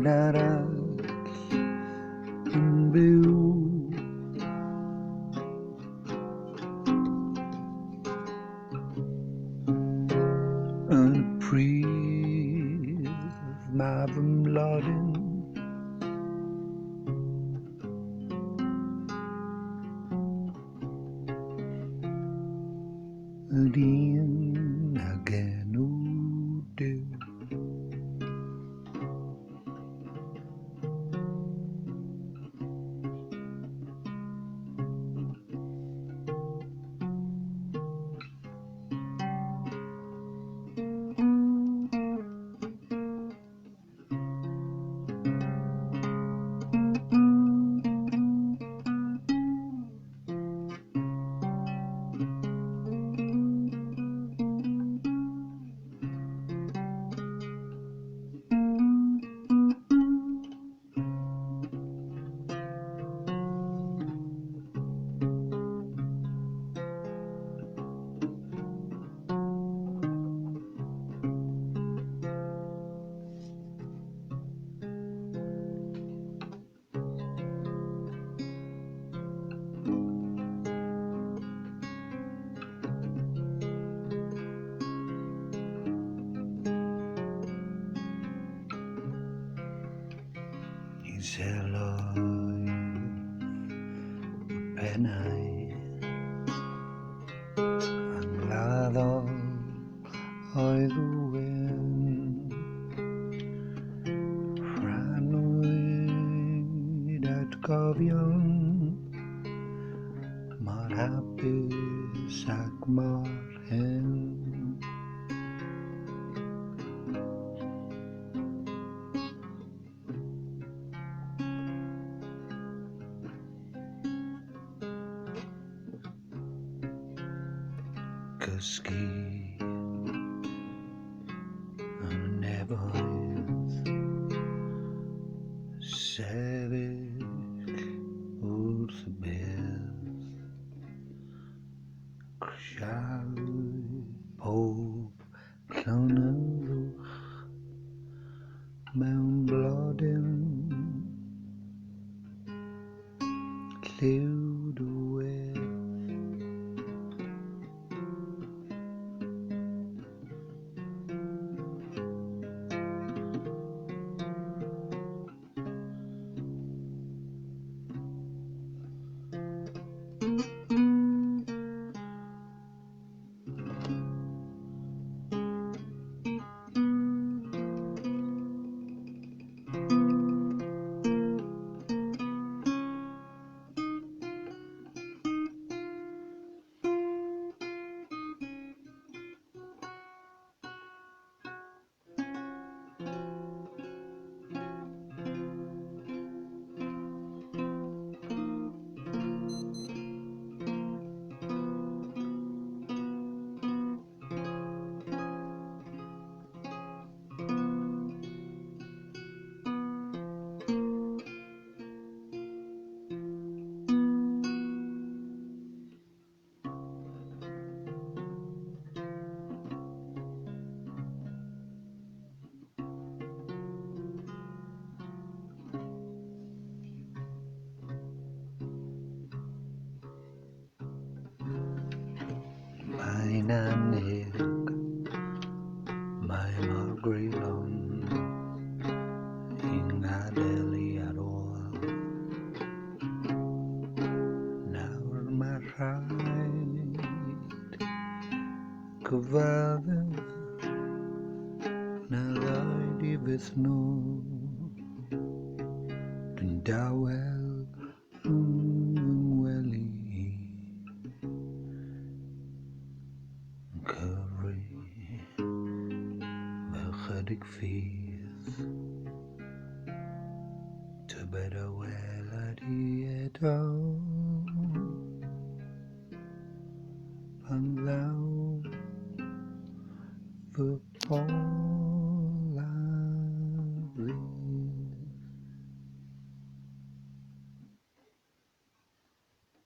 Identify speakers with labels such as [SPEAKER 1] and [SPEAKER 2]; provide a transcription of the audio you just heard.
[SPEAKER 1] nadat yn byw. Yn y prif mae fy mlodyn, y dyn a gWneud. Seloedd y pennau angladdol oedd wyn, rhannwyd atgofion mor hapus ac mor hen. Cysgu yn y nefoedd, sefyll wrth y bedd, crisialu pob llonyddwch mewn blodyn, lliw dwedd. Mae'n annig, mae mor greulon i'n ngadael ar ôl. Nawr mae rhaid cyfadde na ddaid i fyth nôl. Dwi'n dawel yn ngwely, cyfri fy chydig ffydd, tybed y weled i eto pan ddaw fy